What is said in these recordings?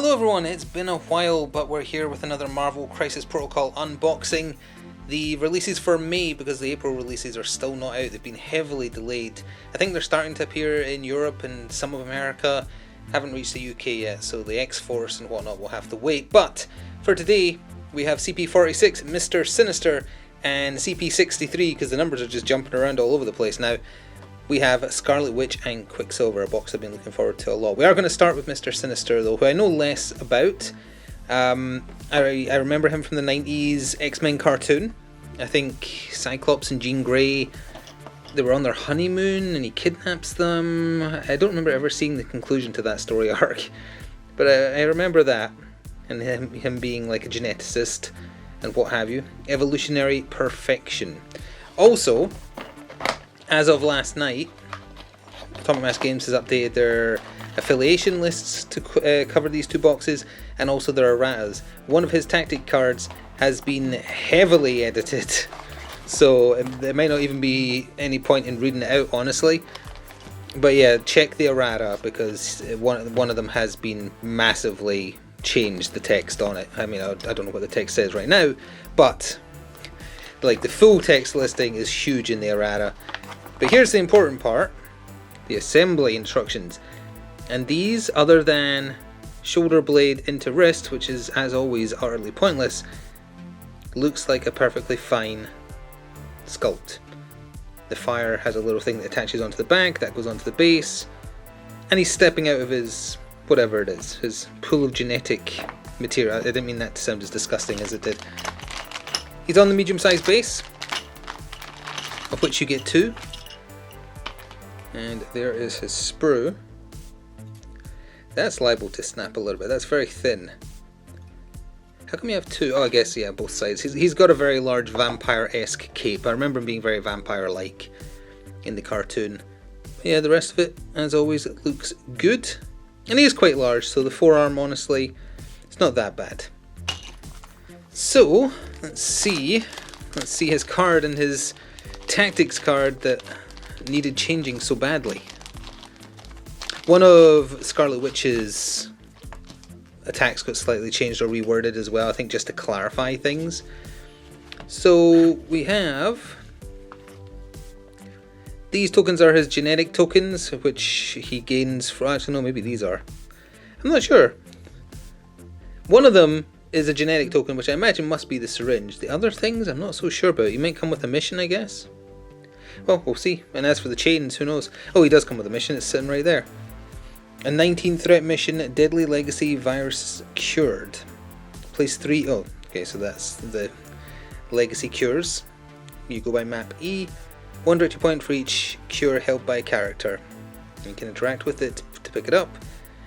Hello everyone, it's been a while, but we're here with another Marvel Crisis Protocol unboxing. The releases for May, because the April releases are still not out, they've been heavily delayed. I think they're starting to appear in Europe and some of America, haven't reached the UK yet, so the X-Force and whatnot will have to wait. But for today, we have CP46, Mr. Sinister, and CP63, because the numbers are just jumping around all over the place now. We have Scarlet Witch and Quicksilver, a box I've been looking forward to a lot. We are going to start with Mr. Sinister though, who I know less about. I remember him from the 90s X-Men cartoon. I think Cyclops and Jean Grey, they were on their honeymoon and he kidnaps them. I don't remember ever seeing the conclusion to that story arc, but I remember that, and him being like a geneticist and what have you. Evolutionary perfection. Also, as of last night, Atomic Mass Games has updated their affiliation lists to cover these two boxes, and also their erratas. One of his tactic cards has been heavily edited, so there might not even be any point in reading it out, honestly. But yeah, check the errata, because one of them has been massively changed, the text on it. I mean, I don't know what the text says right now, but like the full text listing is huge in the errata. But here's the important part, the assembly instructions. And these, other than shoulder blade into wrist, which is as always utterly pointless, looks like a perfectly fine sculpt. The fire has a little thing that attaches onto the back, that goes onto the base, and he's stepping out of his, whatever it is, his pool of genetic material. I didn't mean that to sound as disgusting as it did. He's on the medium-sized base, of which you get two. And there is his sprue. That's liable to snap a little bit. That's very thin. How come you have two? Oh, I guess, yeah, both sides. He's got a very large vampire-esque cape. I remember him being very vampire-like in the cartoon. But yeah, the rest of it, as always, it looks good. And he is quite large, so the forearm, honestly, it's not that bad. So, let's see. Let's see his card and his tactics card that needed changing so badly. One of Scarlet Witch's attacks got slightly changed or reworded as well, I think just to clarify things. So we have these tokens are his genetic tokens, which he gains from, actually no, maybe these are, I'm not sure. One of them is a genetic token, which I imagine must be the syringe. The other things I'm not so sure about. He might come with a mission, I guess. Well, we'll see. And as for the chains, who knows? Oh, he does come with a mission. It's sitting right there. A 19 threat mission, Deadly Legacy Virus Cured. Place 3. Oh, okay, so that's the Legacy Cures. You go by map E. 1 directly point for each cure held by a character. You can interact with it to pick it up.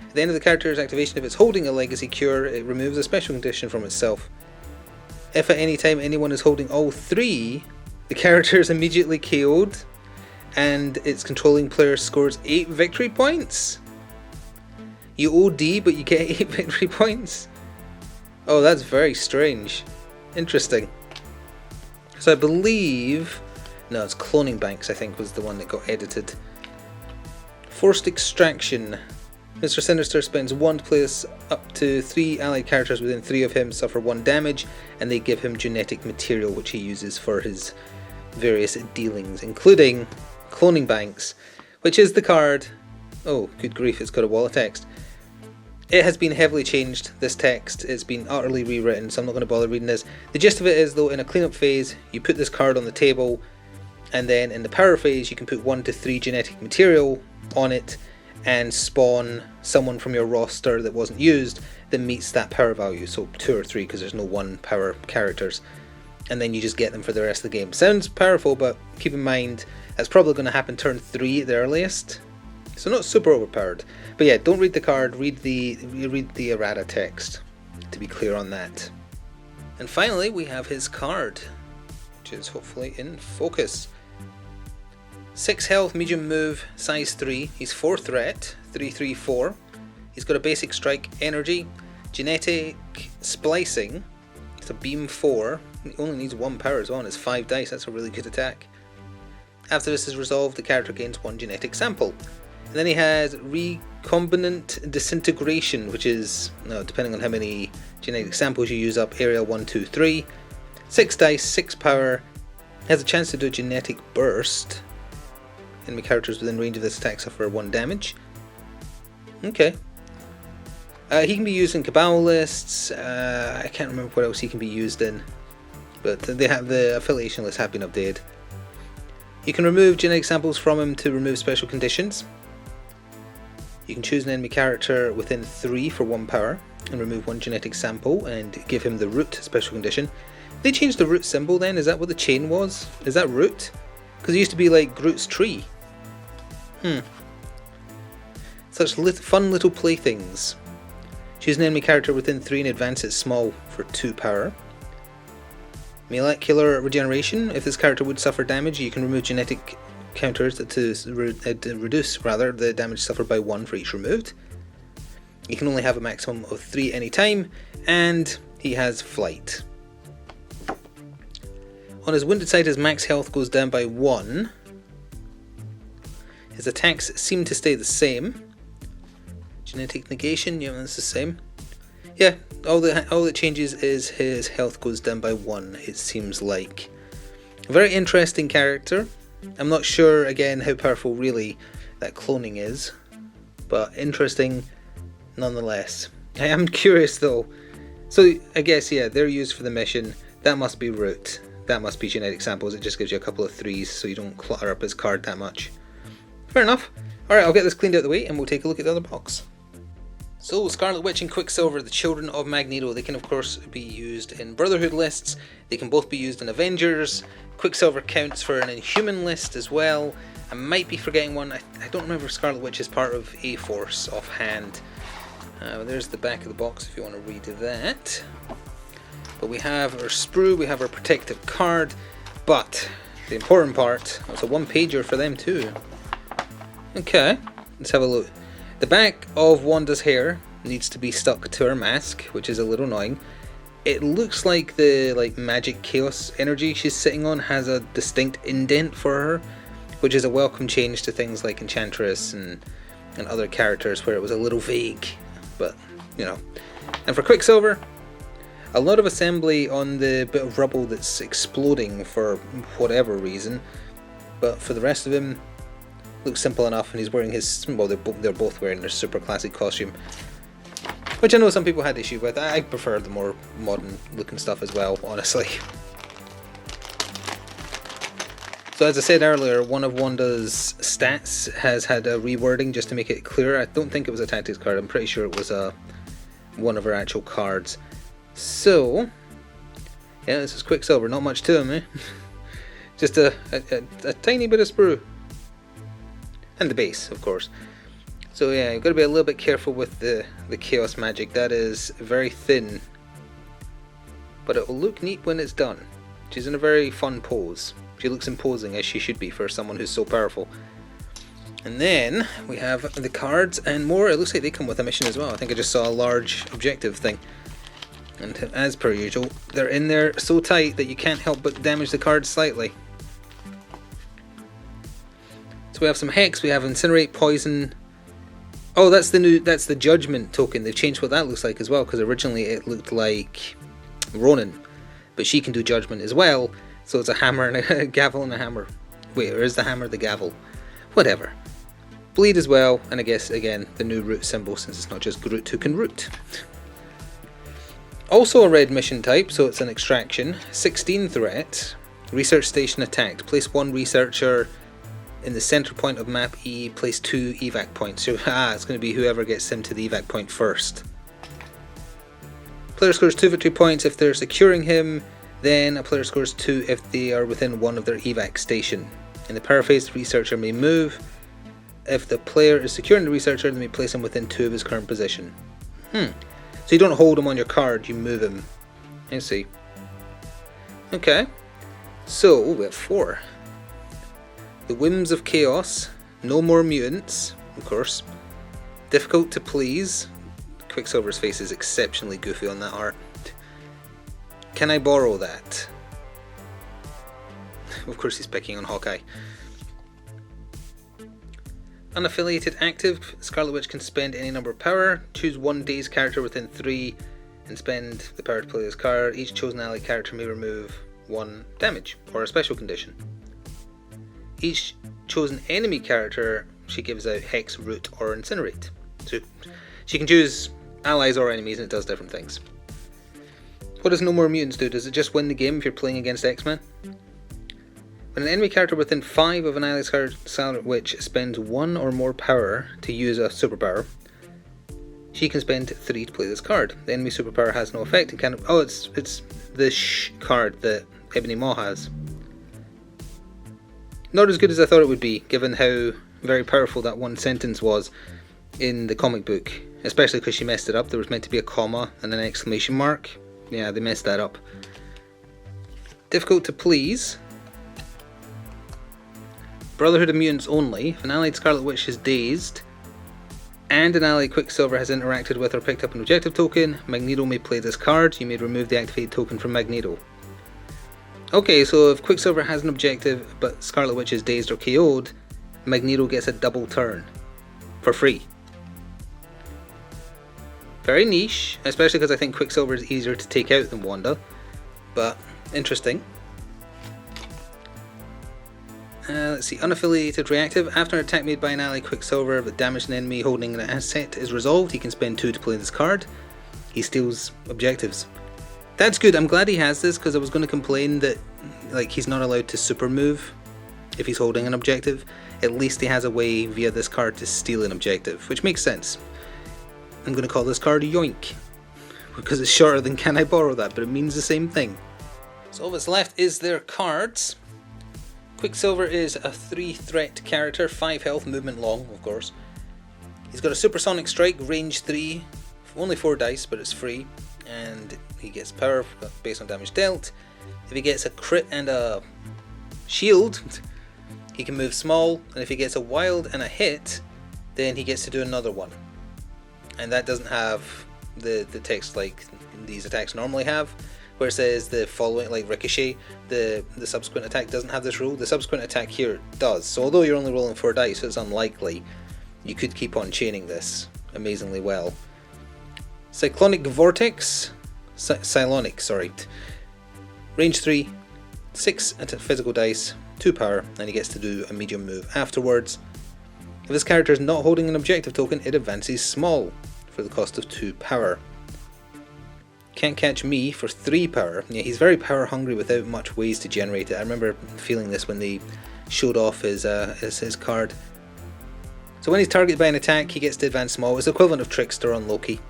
At the end of the character's activation, if it's holding a Legacy Cure, it removes a special condition from itself. If at any time anyone is holding all three, the character is immediately KO'd, and its controlling player scores 8 victory points. You OD, but you get 8 victory points? Oh, that's very strange. Interesting. So I believe, no, it's Cloning Banks, I think, was the one that got edited. Forced Extraction. Mr. Sinister spends 1 to place up to 3 allied characters within 3 of him suffer 1 damage, and they give him genetic material which he uses for his various dealings, including Cloning Banks, which is the card. Oh, good grief, it's got a wall of text. It has been heavily changed, this text. It's been utterly rewritten, so I'm not going to bother reading this. The gist of it is, though, in a cleanup phase, you put this card on the table, and then in the power phase, you can put 1 to 3 genetic material on it and spawn someone from your roster that wasn't used that meets that power value. So 2 or 3, because there's no 1 power characters. And then you just get them for the rest of the game. Sounds powerful, but keep in mind that's probably going to happen turn 3 at the earliest. So not super overpowered. But yeah, don't read the card, read the errata text to be clear on that. And finally, we have his card, which is hopefully in focus. 6 health, medium move, size 3. He's 4 threat, 3/3/4. He's got a basic strike, energy, genetic splicing. It's a beam 4. He only needs 1 power as well, and it's 5 dice. That's a really good attack. After this is resolved, the character gains 1 genetic sample. And then he has recombinant disintegration, which is, depending on how many genetic samples you use up, area 1, 2, 3. 6 dice, 6 power. Has a chance to do a genetic burst. Enemy characters within range of this attack suffer 1 damage. Okay. He can be used in Cabal lists. I can't remember what else he can be used in. But they have the affiliation list have been updated. You can remove genetic samples from him to remove special conditions. You can choose an enemy character within 3 for 1 power and remove 1 genetic sample and give him the root special condition. They changed the root symbol then? Is that what the chain was? Is that root? Because it used to be like Groot's tree. Such fun little playthings. Choose an enemy character within 3 and advance it small for 2 power. Molecular regeneration. If this character would suffer damage, you can remove genetic counters to reduce the damage suffered by 1 for each removed. You can only have a maximum of 3 any time, and he has flight. On his wounded side, his max health goes down by 1. His attacks seem to stay the same. Genetic negation, yeah, that's the same. Yeah, all that changes is his health goes down by 1, it seems like. A very interesting character. I'm not sure, again, how powerful really that cloning is, but interesting nonetheless. I am curious though. So I guess, yeah, they're used for the mission. That must be root. That must be genetic samples. It just gives you a couple of 3s so you don't clutter up his card that much. Fair enough. Alright, I'll get this cleaned out of the way and we'll take a look at the other box. So, Scarlet Witch and Quicksilver, the children of Magneto, they can of course be used in Brotherhood lists, they can both be used in Avengers. Quicksilver counts for an Inhuman list as well. I might be forgetting one, I don't remember if Scarlet Witch is part of A-Force offhand. There's the back of the box if you want to read that. But we have our sprue, we have our protective card, but the important part, it's a 1-pager for them too. Okay, let's have a look. The back of Wanda's hair needs to be stuck to her mask, which is a little annoying. It looks like the magic chaos energy she's sitting on has a distinct indent for her, which is a welcome change to things like Enchantress and other characters where it was a little vague, but you know. And for Quicksilver, a lot of assembly on the bit of rubble that's exploding for whatever reason, but for the rest of him, looks simple enough, and he's wearing his, well, they're both wearing their super classic costume, which I know some people had issue with. I prefer the more modern looking stuff as well, honestly. So as I said earlier, one of Wanda's stats has had a rewording just to make it clearer. I don't think it was a tactics card, I'm pretty sure it was one of her actual cards. So, yeah, this is Quicksilver, not much to him, eh? Just a tiny bit of sprue. And the base, of course. So yeah, you've got to be a little bit careful with the chaos magic. That is very thin, but it will look neat when it's done. She's in a very fun pose. She looks imposing, as she should be for someone who's so powerful. And then we have the cards and more. It looks like they come with a mission as well. I think I just saw a large objective thing. And as per usual, they're in there so tight that you can't help but damage the cards slightly. So we have some Hex, we have Incinerate, Poison. Oh, that's the Judgment token. They've changed what that looks like as well, because originally it looked like Ronin. But she can do Judgment as well, so it's a hammer and a gavel and a hammer. Wait, or is the hammer the gavel? Whatever. Bleed as well, and I guess, again, the new root symbol, since it's not just Groot who can root. Also a red mission type, so it's an extraction. 16 threat. Research station attacked. Place 1 researcher in the center point of map E, place 2 evac points. So, it's going to be whoever gets him to the evac point first. Player scores 2 victory points if they're securing him, then a player scores 2 if they are within 1 of their evac station. In the paraphrase, the researcher may move. If the player is securing the researcher, they may place him within 2 of his current position. So you don't hold him on your card, you move him. I see. Okay. So, we have 4. The Whims of Chaos, no more mutants, of course. Difficult to please. Quicksilver's face is exceptionally goofy on that art. Can I borrow that? Of course he's picking on Hawkeye. Unaffiliated active, Scarlet Witch can spend any number of power, choose one day's character within 3, and spend the power to play this card. Each chosen allied character may remove 1 damage, or a special condition. Each chosen enemy character, she gives out Hex, Root, or Incinerate. So she can choose allies or enemies and it does different things. What does No More Mutants do? Does it just win the game if you're playing against X-Men? When an enemy character within 5 of an allied Scarlet Witch spends 1 or more power to use a superpower, she can spend 3 to play this card. The enemy superpower has no effect and can... Oh, it's the card that Ebony Maw has. Not as good as I thought it would be, given how very powerful that one sentence was in the comic book. Especially because she messed it up. There was meant to be a comma and an exclamation mark. Yeah, they messed that up. Difficult to please. Brotherhood of Mutants only. If an allied Scarlet Witch is dazed, and an allied Quicksilver has interacted with or picked up an objective token, Magneto may play this card. You may remove the activated token from Magneto. Okay, so if Quicksilver has an objective, but Scarlet Witch is dazed or KO'd, Magneto gets a double turn. For free. Very niche, especially because I think Quicksilver is easier to take out than Wanda. But, interesting. Let's see, unaffiliated reactive. After an attack made by an ally Quicksilver that damaged an enemy holding an asset is resolved, he can spend 2 to play this card. He steals objectives. That's good, I'm glad he has this, because I was going to complain that he's not allowed to super move if he's holding an objective. At least he has a way via this card to steal an objective, which makes sense. I'm going to call this card Yoink, because it's shorter than Can I Borrow That, but it means the same thing. So all that's left is their cards. Quicksilver is a 3 threat character, 5 health, movement long, of course. He's got a supersonic strike, range 3, only 4 dice, but it's free, and he gets power based on damage dealt. If he gets a crit and a shield, he can move small, and if he gets a wild and a hit, then he gets to do another one. And that doesn't have the text like these attacks normally have, where it says the following, like Ricochet, the subsequent attack doesn't have this rule. The subsequent attack here does. So although you're only rolling 4 dice, it's unlikely. You could keep on chaining this amazingly well. Cyclonic Vortex, Psionic, sorry. Range 3, 6 physical dice, 2 power, and he gets to do a medium move afterwards. If this character is not holding an objective token, it advances small for the cost of 2 power. Can't Catch Me for 3 power. Yeah, he's very power hungry without much ways to generate it. I remember feeling this when they showed off his card. So when he's targeted by an attack, he gets to advance small. It's the equivalent of Trickster on Loki.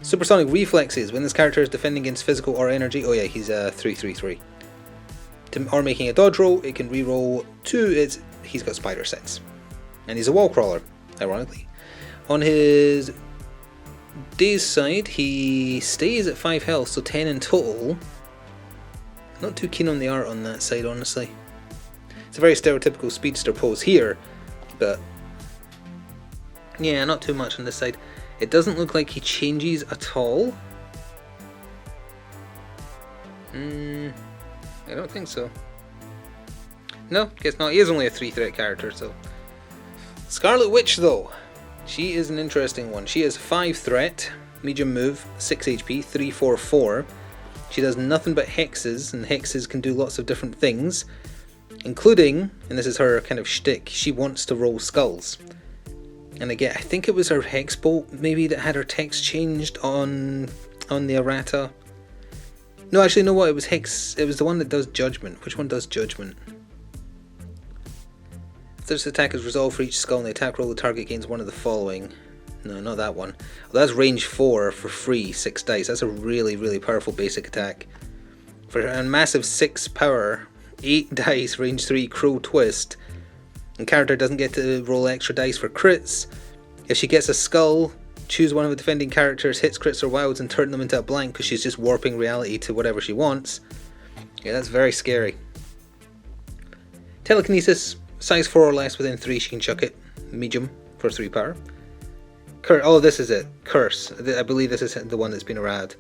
Supersonic Reflexes. When this character is defending against physical or energy, oh yeah, he's a 3/3/3. Or making a dodge roll, it can reroll 2. He's got spider sense. And he's a wall crawler, ironically. On his day's side, he stays at 5 health, so 10 in total. Not too keen on the art on that side, honestly. It's a very stereotypical speedster pose here, but yeah, not too much on this side. It doesn't look like he changes at all. I don't think so. No, guess not. He is only a 3 threat character, so. Scarlet Witch, though. She is an interesting one. She is 5 threat, medium move, 6 HP, 3/4/4. She does nothing but hexes, and hexes can do lots of different things, including, and this is her kind of shtick, she wants to roll skulls. And again, I think it was her hex bolt maybe that had her text changed on the errata. No, actually, you know what? It was hex. It was the one that does judgment. Which one does judgment? If this attack is resolved for each skull in the attack roll, the target gains one of the following. No, not that one. Oh, that's range 4 for free, 6 dice. That's a really, really powerful basic attack. For a massive 6 power, 8 dice, range 3, Crow Twist. And character doesn't get to roll extra dice for crits. If she gets a skull, choose one of the defending characters, hits, crits, or wilds, and turn them into a blank because she's just warping reality to whatever she wants. Yeah, that's very scary. Telekinesis, size 4 or less within 3, she can chuck it. Medium for 3 power. Oh, this is it. Curse. I believe this is the one that's been errad.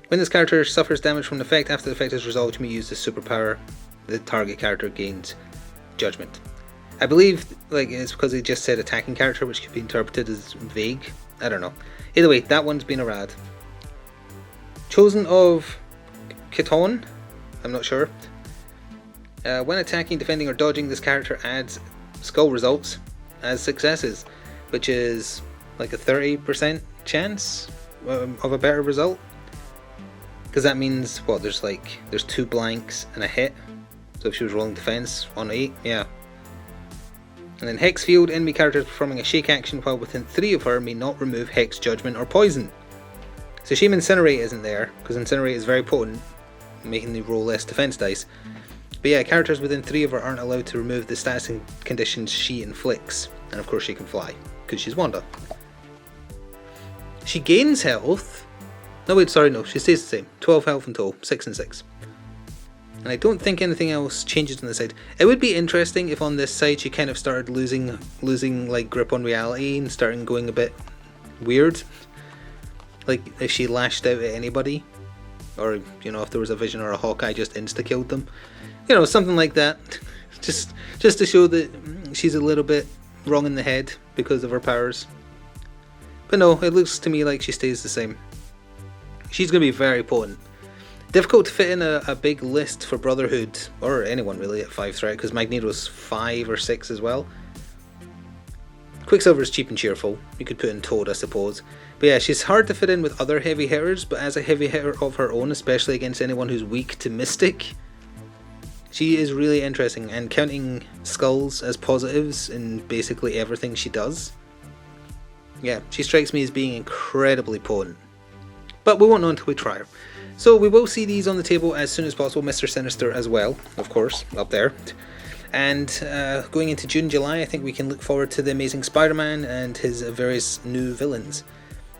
When this character suffers damage from an effect, after the effect is resolved, you may use the superpower. The target character gains judgment. I believe like it's because they just said attacking character, which could be interpreted as vague. I don't know. Either way, that one's been a rad. Chosen of Kiton, I'm not sure. When attacking, defending, or dodging, this character adds skull results as successes, which is like a 30% chance of a better result. Because that means what? There's 2 blanks and a hit. So if she was rolling defense on 8, yeah. And then Hex Field, enemy characters performing a shake action while within 3 of her may not remove Hex, Judgment, or Poison. So shame Incinerate isn't there, because Incinerate is very potent, making the roll less defense dice. But yeah, characters within 3 of her aren't allowed to remove the stats and conditions she inflicts. And of course she can fly, because she's Wanda. She gains health. No wait, sorry, no, she stays the same. 12 health in total, 6 and 6. And I don't think anything else changes on this side. It would be interesting if on this side she kind of started losing like grip on reality and starting going a bit weird. Like if she lashed out at anybody, or you know, if there was a Vision or a Hawkeye just insta-killed them. You know, something like that. Just to show that she's a little bit wrong in the head because of her powers. But no, it looks to me like she stays the same. She's going to be very potent. Difficult to fit in a big list for Brotherhood, or anyone really, at 5 threat, because Magneto's 5 or 6 as well. Quicksilver's cheap and cheerful. You could put in Toad, I suppose. But yeah, she's hard to fit in with other heavy hitters, but as a heavy hitter of her own, especially against anyone who's weak to Mystic, she is really interesting, and counting skulls as positives in basically everything she does. Yeah, she strikes me as being incredibly potent. But we won't know until we try her. So we will see these on the table as soon as possible. Mr. Sinister as well, of course, up there. And going into June, July, I think we can look forward to the Amazing Spider-Man and his various new villains.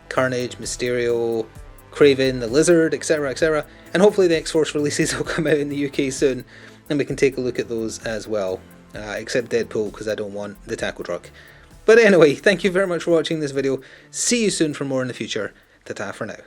Carnage, Mysterio, Kraven, the Lizard, etc, etc. And hopefully the X-Force releases will come out in the UK soon, and we can take a look at those as well. Except Deadpool, because I don't want the tackle truck. But anyway, thank you very much for watching this video. See you soon for more in the future. Ta-ta for now.